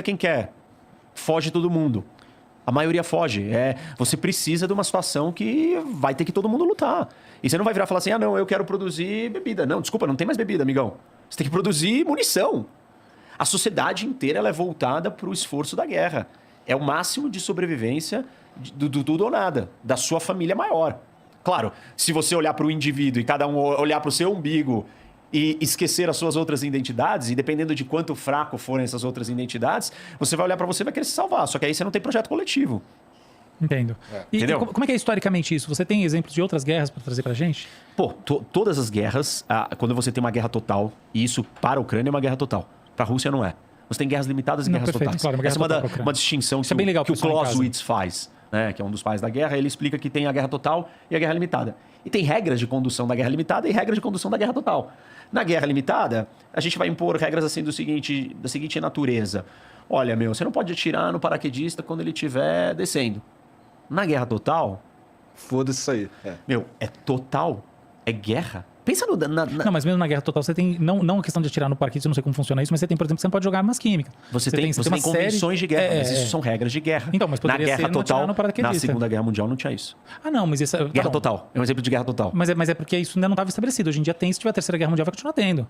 quem quer. Foge todo mundo. A maioria foge. Você precisa de uma situação que vai ter que todo mundo lutar. E você não vai virar e falar assim, não, eu quero produzir bebida. Não, desculpa, não tem mais bebida, amigão. Você tem que produzir munição. A sociedade inteira ela é voltada para o esforço da guerra. É o máximo de sobrevivência do tudo ou nada, da sua família maior. Claro, se você olhar para o indivíduo e cada um olhar para o seu umbigo e esquecer as suas outras identidades, e dependendo de quanto fraco forem essas outras identidades, você vai olhar para você e vai querer se salvar. Só que aí você não tem projeto coletivo. Entendo. Entendeu? E como é que é historicamente isso? Você tem exemplos de outras guerras para trazer pra gente? Pô, todas as guerras, quando você tem uma guerra total, e isso para a Ucrânia é uma guerra total. Para a Rússia não é. Você tem guerras limitadas e guerras totais. Claro, Essa é uma distinção que, que o Clausewitz faz, né? Que é um dos pais da guerra. Ele explica que tem a guerra total e a guerra limitada. E tem regras de condução da guerra limitada e regras de condução da guerra total. Na guerra limitada, a gente vai impor regras assim da seguinte natureza. Olha, você não pode atirar no paraquedista quando ele estiver descendo. Na guerra total... Foda-se isso aí. É total. É guerra. Pensa no... Não, mas mesmo na guerra total, você tem... Não a questão de atirar no paraquedista, eu não sei como funciona isso, mas você tem, por exemplo, você não pode jogar armas químicas. Você tem convenções de guerra, mas isso são regras de guerra. Então, mas poderia na guerra ser total, no paraquedista. na Segunda Guerra Mundial não tinha isso. Não, mas isso... Guerra total. É um exemplo de guerra total. Mas é porque isso ainda não estava estabelecido. Hoje em dia tem, se tiver a Terceira Guerra Mundial, vai continuar tendo.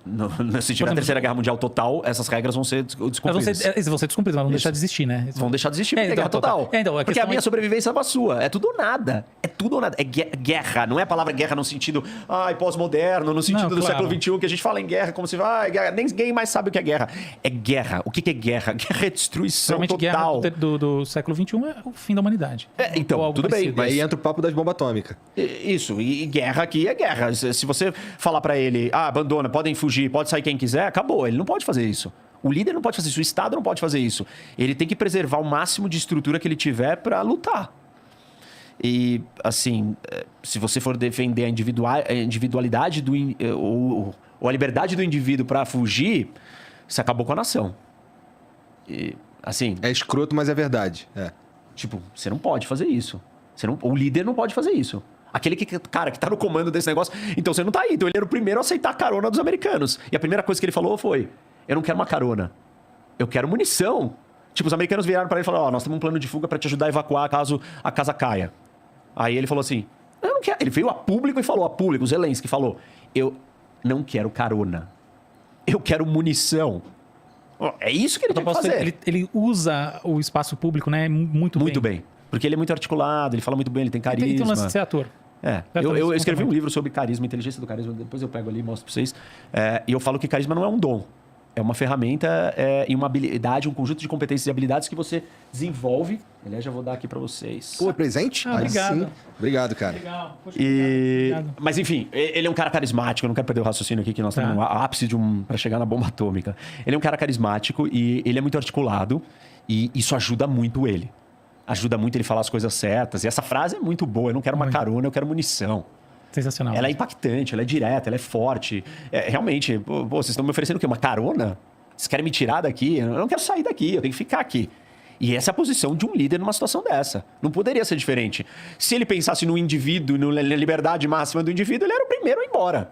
Se tiver a Terceira Guerra Mundial total, essas regras vão ser descumpridas. Vão ser descumpridas, mas vão deixar de existir, né? Vão deixar de existir porque é guerra total. Porque a minha sobrevivência é a sua. É tudo ou nada. É tudo ou nada. É guerra. Não é a palavra guerra no sentido pós-moderno, no sentido do século XXI, que a gente fala em guerra como se guerra. Ninguém mais sabe o que é guerra. É guerra. O que é guerra? Guerra é destruição total. Guerra do século XXI é o fim da humanidade. Então, tudo bem. Mas aí entra o papo das bombas atômicas. Isso. E guerra aqui é guerra. Se você falar pra ele, abandona, podem fugir, pode sair quem quiser, acabou. Ele não pode fazer isso. O líder não pode fazer isso. O Estado não pode fazer isso. Ele tem que preservar o máximo de estrutura que ele tiver pra lutar. E, assim, se você for defender a individualidade ou a liberdade do indivíduo para fugir, você acabou com a nação. E, assim... É escroto, mas é verdade. Tipo, você não pode fazer isso. O líder não pode fazer isso. Aquele cara que tá no comando desse negócio... Então, você não tá aí. Então, ele era o primeiro a aceitar a carona dos americanos. E a primeira coisa que ele falou foi... Eu não quero uma carona. Eu quero munição. Tipo, os americanos viraram para ele e falaram... nós temos um plano de fuga para te ajudar a evacuar caso a casa caia. Aí ele falou assim... Eu não quero... Ele veio a público e falou... A público, o Zelensky falou... Eu não quero carona. Eu quero munição. É isso que ele tem que fazer. Ele usa o espaço público, né? Muito bem. Porque ele é muito articulado, ele fala muito bem, ele tem carisma. Ele tem um lance de ser ator. Eu escrevi um livro sobre carisma, inteligência do carisma. Depois eu pego ali e mostro pra vocês. E eu falo que carisma não é um dom. É uma ferramenta e uma habilidade, um conjunto de competências e habilidades que você desenvolve. Aliás, já vou dar aqui para vocês. Pô, presente? Obrigado. Sim. Obrigado, cara. Legal. Poxa, obrigado. Mas enfim, ele é um cara carismático. Eu não quero perder o raciocínio aqui, que nós estamos no ápice para chegar na bomba atômica. Ele é um cara carismático e ele é muito articulado. E isso ajuda muito ele. Ajuda muito ele falar as coisas certas. E essa frase é muito boa. Eu não quero uma carona, eu quero munição. Sensacional. Ela é impactante, ela é direta, ela é forte. Realmente, vocês estão me oferecendo o quê? Uma carona? Vocês querem me tirar daqui? Eu não quero sair daqui, eu tenho que ficar aqui. E essa é a posição de um líder numa situação dessa. Não poderia ser diferente. Se ele pensasse no indivíduo, na liberdade máxima do indivíduo, ele era o primeiro a ir embora.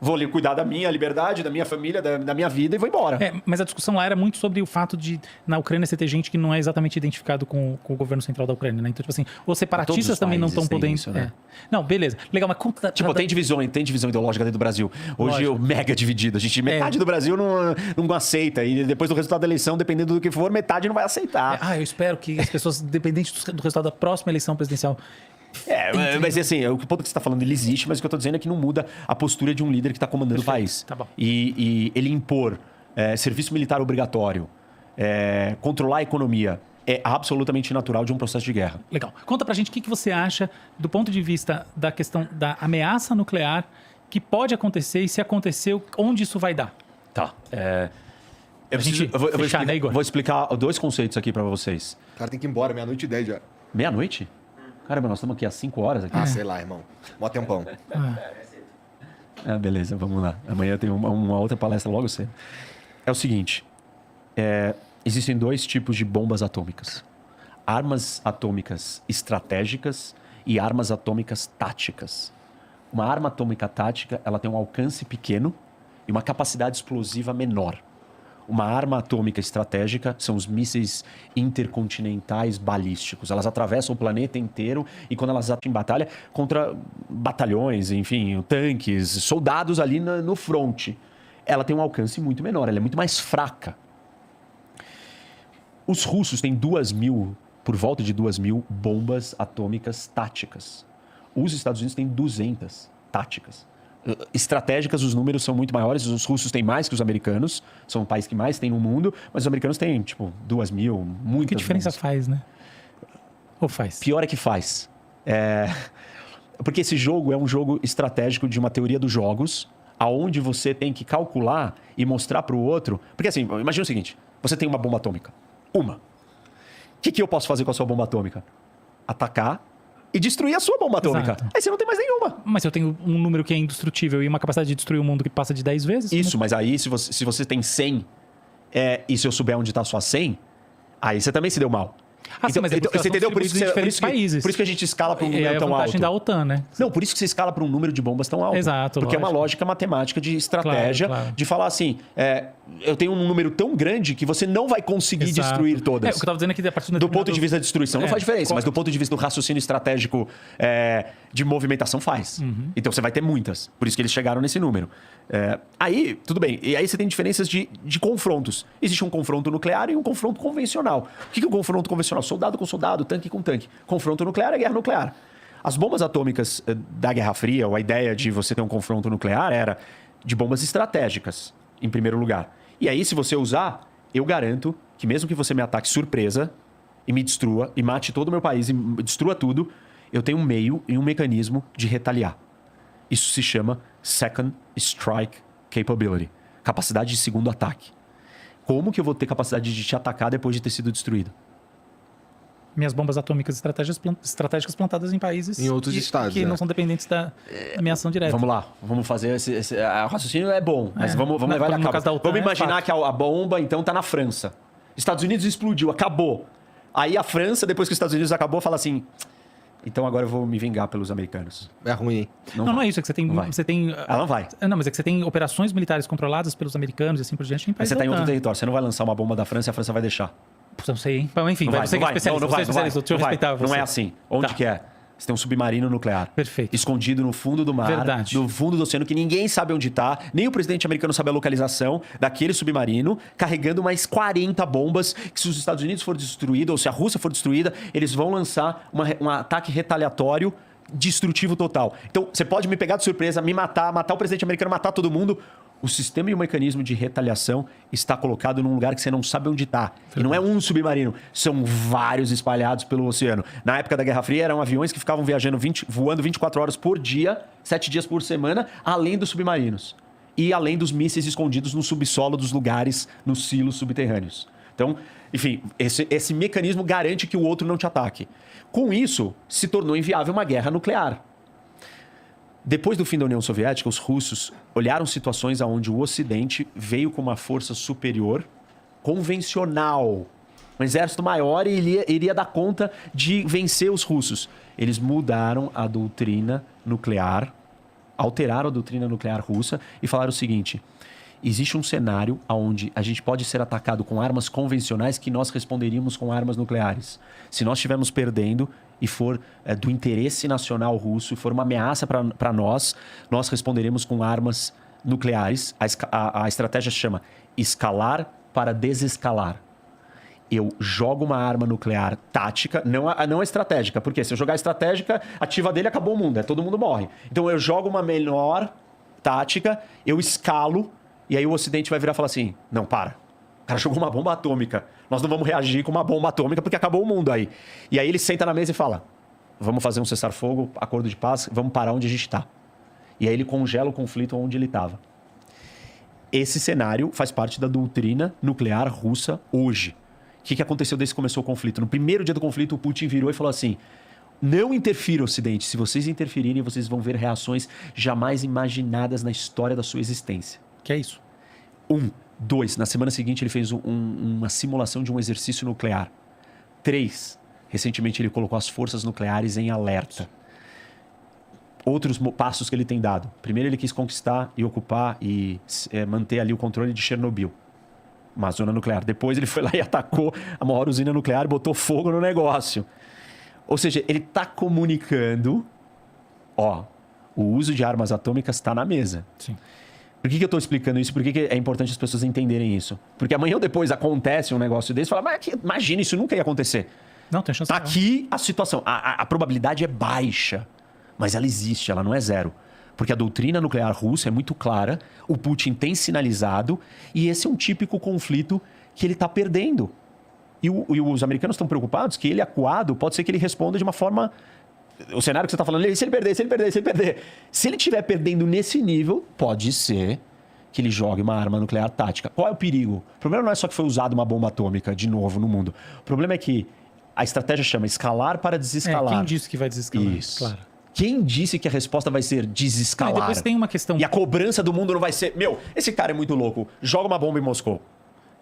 Vou cuidar da minha liberdade, da minha família, da minha vida e vou embora. Mas a discussão lá era muito sobre o fato de, na Ucrânia, você ter gente que não é exatamente identificado com o governo central da Ucrânia, né? Então, tipo assim, os separatistas também não estão podendo... Isso, né? Não, beleza. Legal, mas... Tem divisão ideológica dentro do Brasil. Hoje é mega dividido. Metade do Brasil não aceita. E depois do resultado da eleição, dependendo do que for, metade não vai aceitar. Eu espero que as pessoas, dependente do resultado da próxima eleição presidencial... Mas assim, o ponto que você está falando, ele existe, mas o que eu estou dizendo é que não muda a postura de um líder que está comandando o país. Tá bom. E ele impor serviço militar obrigatório, controlar a economia, é absolutamente natural de um processo de guerra. Legal. Conta pra gente o que você acha do ponto de vista da questão da ameaça nuclear que pode acontecer e se aconteceu, onde isso vai dar? Tá. Eu vou explicar 2 conceitos aqui para vocês. O cara tem que ir embora, 00:10 já. Meia-noite? Caramba, nós estamos aqui há 5 horas aqui. Sei lá, irmão. Mó tempão. Beleza, vamos lá. Amanhã tem uma outra palestra logo cedo. É o seguinte. Existem 2 tipos de bombas atômicas. Armas atômicas estratégicas e armas atômicas táticas. Uma arma atômica tática, ela tem um alcance pequeno e uma capacidade explosiva menor. uma arma atômica estratégica são os mísseis intercontinentais balísticos. Elas atravessam o planeta inteiro e quando elas atuam em batalha contra batalhões, enfim, tanques, soldados ali no fronte, ela tem um alcance muito menor, ela é muito mais fraca. Os russos têm por volta de 2.000 bombas atômicas táticas. Os Estados Unidos têm 200 táticas. Estratégicas, os números são muito maiores. Os russos têm mais que os americanos. São o país que mais tem no mundo. Mas os americanos têm, 2.000, muitas. Que diferença bombas. faz, né? Ou faz? Pior é que faz. Porque esse jogo é um jogo estratégico de uma teoria dos jogos, aonde você tem que calcular e mostrar para o outro... Porque assim, imagina o seguinte. Você tem uma bomba atômica. Uma. O que eu posso fazer com a sua bomba atômica? Atacar e destruir a sua bomba atômica. Exato. Aí você não tem mais nenhuma. Mas eu tenho um número que é indestrutível e uma capacidade de destruir o mundo que passa de 10 vezes? Isso, mas aí se você tem 100 e se eu souber onde está a sua 100, aí você também se deu mal. Sim, mas é porque você entendeu? Por isso que diferentes países. Por isso que a gente escala para um É número a tão vantagem alto. da OTAN, né? Não, por isso que você escala para um número de bombas tão alto. Exato, porque é uma lógico. lógica matemática de estratégia, Claro. de falar assim, eu tenho um número tão grande que você não vai conseguir Exato. destruir todas. O que eu estava dizendo é que a partir Do ponto de vista da destruição não faz diferença, mas correto. do ponto de vista do raciocínio estratégico de movimentação faz. Então você vai ter muitas. Por isso que eles chegaram nesse número. Aí, tudo bem. E aí você tem diferenças de confrontos. Existe um confronto nuclear e um confronto convencional. O que é o confronto convencional? Soldado com soldado, tanque com tanque. Confronto nuclear é guerra nuclear. As bombas atômicas da Guerra Fria, ou a ideia de você ter um confronto nuclear era de bombas estratégicas, em primeiro lugar. E aí, se você usar, eu garanto que mesmo que você me ataque surpresa e me destrua, e mate todo o meu país e destrua tudo, eu tenho um meio e um mecanismo de retaliar. Isso se chama Second Strike Capability. Capacidade de segundo ataque. Como que eu vou ter capacidade de te atacar depois de ter sido destruído? Minhas bombas atômicas estratégicas plantadas em países... Em outros estados, que né? não são dependentes da ameação direta. Vamos lá, vamos fazer o raciocínio é bom, mas vamos levar ele a no cabo. caso da OTAN, Vamos é imaginar fato. que a bomba, então, tá na França. Estados Unidos explodiu, acabou. Aí a França, depois que os Estados Unidos acabou, fala assim... Então agora eu vou me vingar pelos americanos. É ruim, hein? Não é isso, é que você tem... Não vai. Você tem Ela não vai. Não, mas é que você tem operações militares controladas pelos americanos e assim por diante em Mas países você tá em da outro OTAN. território. Você não vai lançar uma bomba da França e a França vai deixar. Não sei, hein? Bom, enfim, Não vai, você que é especialista. Não vai. Você é especialista, deixa eu Não vai. respeitar você. Não é assim. Onde Tá. que é? Você tem um submarino nuclear. Perfeito. Escondido no fundo do mar. Verdade. No fundo do oceano, que ninguém sabe onde está. Nem o presidente americano sabe a localização daquele submarino, carregando mais 40 bombas, que se os Estados Unidos for destruído, ou se a Rússia for destruída, eles vão lançar um ataque retaliatório destrutivo total. Então, você pode me pegar de surpresa, me matar o presidente americano, matar todo mundo. O sistema e o mecanismo de retaliação está colocado num lugar que você não sabe onde está. E não é um submarino, são vários espalhados pelo oceano. Na época da Guerra Fria, eram aviões que ficavam voando 24 horas por dia, 7 dias por semana, além dos submarinos. E além dos mísseis escondidos no subsolo dos lugares, nos silos subterrâneos. Então, enfim, esse mecanismo garante que o outro não te ataque. Com isso, se tornou inviável uma guerra nuclear. Depois do fim da União Soviética, os russos olharam situações onde o Ocidente veio com uma força superior, convencional. Um exército maior e iria dar conta de vencer os russos. Eles mudaram a doutrina nuclear, alteraram a doutrina nuclear russa e falaram o seguinte: existe um cenário onde a gente pode ser atacado com armas convencionais que nós responderíamos com armas nucleares. Se nós estivermos perdendo e for do interesse nacional russo e for uma ameaça para nós responderemos com armas nucleares. A estratégia se chama escalar para desescalar. Eu jogo uma arma nuclear tática, não a estratégica, porque se eu jogar a estratégica, ativa dele, acabou o mundo, todo mundo morre. Então eu jogo uma menor tática, eu escalo, e aí o Ocidente vai virar e falar assim: não, para. O cara jogou uma bomba atômica. Nós não vamos reagir com uma bomba atômica porque acabou o mundo aí. E aí ele senta na mesa e fala: vamos fazer um cessar-fogo, acordo de paz, vamos parar onde a gente está. E aí ele congela o conflito onde ele estava. Esse cenário faz parte da doutrina nuclear russa hoje. O que aconteceu desde que começou o conflito? No primeiro dia do conflito, o Putin virou e falou assim: não interfira, Ocidente. Se vocês interferirem, vocês vão ver reações jamais imaginadas na história da sua existência. Que é isso? 2, na semana seguinte ele fez uma simulação de um exercício nuclear. 3, recentemente ele colocou as forças nucleares em alerta. Outros passos que ele tem dado. Primeiro ele quis conquistar e ocupar e manter ali o controle de Chernobyl. uma zona nuclear. Depois ele foi lá e atacou a maior usina nuclear e botou fogo no negócio. Ou seja, ele está comunicando, ó, o uso de armas atômicas está na mesa. Sim. Por que eu estou explicando isso? Por que é importante as pessoas entenderem isso? Porque amanhã ou depois acontece um negócio desse e fala, mas imagina, isso nunca ia acontecer. Não, tem chance. Tá aqui a situação. A probabilidade é baixa, mas ela existe, ela não é zero. Porque a doutrina nuclear russa é muito clara, o Putin tem sinalizado, e esse é um típico conflito que ele está perdendo. E os americanos estão preocupados que ele acuado, pode ser que ele responda de uma forma... O cenário que você está falando, se ele perder. Se ele estiver perdendo nesse nível, pode ser que ele jogue uma arma nuclear tática. Qual é o perigo? O problema não é só que foi usada uma bomba atômica de novo no mundo. O problema é que a estratégia chama escalar para desescalar. Quem disse que vai desescalar? Isso. Claro. Quem disse que a resposta vai ser desescalar? E depois tem uma questão... E a cobrança do mundo não vai ser... Meu, esse cara é muito louco. Joga uma bomba em Moscou.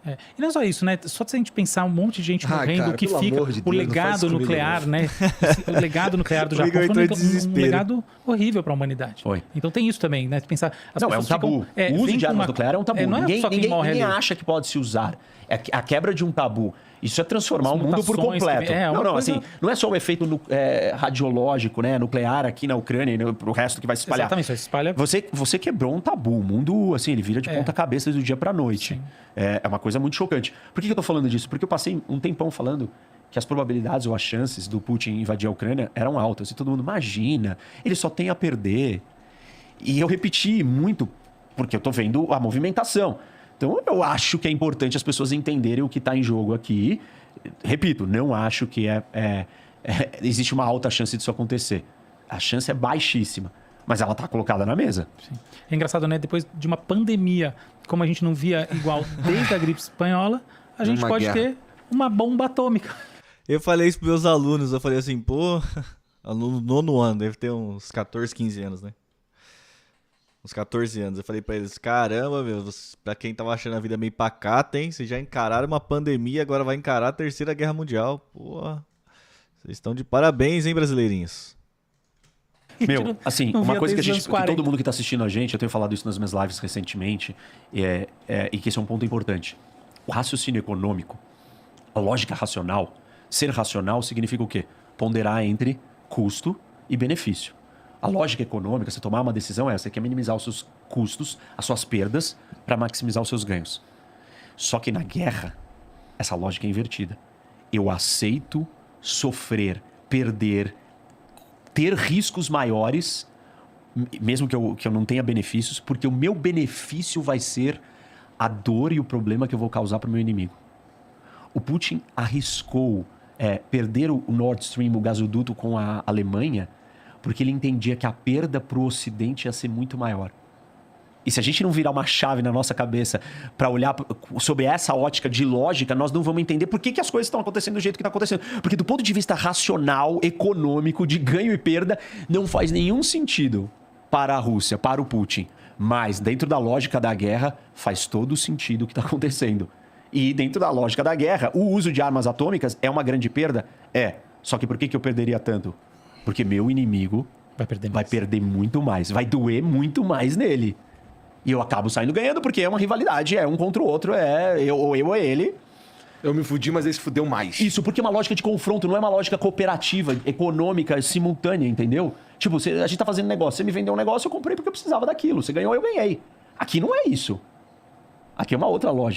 E não só isso, né? Só se a gente pensar um monte de gente morrendo, cara, o que pelo fica, amor de o Deus, legado não faz nuclear, comigo, né? O legado nuclear do Japão Comigo foi entrou em um desespero. legado horrível para a humanidade. Foi. Então tem isso também, né? Pensar, as Não, é um pessoas tabu. ficam, O uso vem de com armas nucleares é um tabu. não é só quem morre ninguém ali. acha que pode se usar. É a quebra de um tabu. Isso é transformar As o mundo por mutações completo. que vem- é uma não, coisa- assim, não é só o efeito radiológico, né, nuclear aqui na Ucrânia e pro resto que vai se espalhar. Exatamente, isso se espalha. Você quebrou um tabu. O mundo, assim, ele vira de ponta cabeça do dia pra noite. Sim. É uma coisa muito chocante. Por que eu tô falando disso? Porque eu passei um tempão falando que as probabilidades ou as chances do Putin invadir a Ucrânia eram altas. E todo mundo, imagina, ele só tem a perder. E eu repeti muito, porque eu tô vendo a movimentação. Então, eu acho que é importante as pessoas entenderem o que está em jogo aqui. Repito, não acho que existe uma alta chance disso acontecer. A chance é baixíssima, mas ela está colocada na mesa. Sim. É engraçado, né? Depois de uma pandemia, como a gente não via igual desde a gripe espanhola, a gente Uma pode guerra. ter uma bomba atômica. Eu falei isso pros meus alunos, eu falei assim, pô, aluno do 9º ano, deve ter uns 14, 15 anos, né? Uns 14 anos. Eu falei pra eles, caramba, meu, pra quem tava achando a vida meio pacata, hein? Vocês já encararam uma pandemia, agora vai encarar a Terceira Guerra Mundial. Porra, vocês estão de parabéns, hein, brasileirinhos? Meu, assim, não uma via coisa que, desde os anos que todo 40. mundo que está assistindo a gente, eu tenho falado isso nas minhas lives recentemente, e que esse é um ponto importante. O raciocínio econômico, a lógica racional, ser racional significa o quê? Ponderar entre custo e benefício. A lógica econômica, você tomar uma decisão é essa, que é minimizar os seus custos, as suas perdas, para maximizar os seus ganhos. Só que na guerra, essa lógica é invertida. Eu aceito sofrer, perder, ter riscos maiores, mesmo que eu não tenha benefícios, porque o meu benefício vai ser a dor e o problema que eu vou causar para o meu inimigo. O Putin arriscou perder o Nord Stream, o gasoduto com a Alemanha, porque ele entendia que a perda para o Ocidente ia ser muito maior. E se a gente não virar uma chave na nossa cabeça para olhar sobre essa ótica de lógica, nós não vamos entender por que as coisas estão acontecendo do jeito que está acontecendo. Porque do ponto de vista racional, econômico, de ganho e perda, não faz nenhum sentido para a Rússia, para o Putin. Mas dentro da lógica da guerra, faz todo sentido o que está acontecendo. E dentro da lógica da guerra, o uso de armas atômicas é uma grande perda? É. Só que por que eu perderia tanto? Porque meu inimigo vai perder muito mais. Vai doer muito mais nele. E eu acabo saindo ganhando porque é uma rivalidade. É um contra o outro. É eu ou ele. Eu me fudi, mas ele se fudeu mais. Isso, porque é uma lógica de confronto. Não é uma lógica cooperativa, econômica, simultânea, entendeu? Tipo, a gente tá fazendo negócio. Você me vendeu um negócio, eu comprei porque eu precisava daquilo. Você ganhou, eu ganhei. Aqui não é isso. Aqui é uma outra lógica.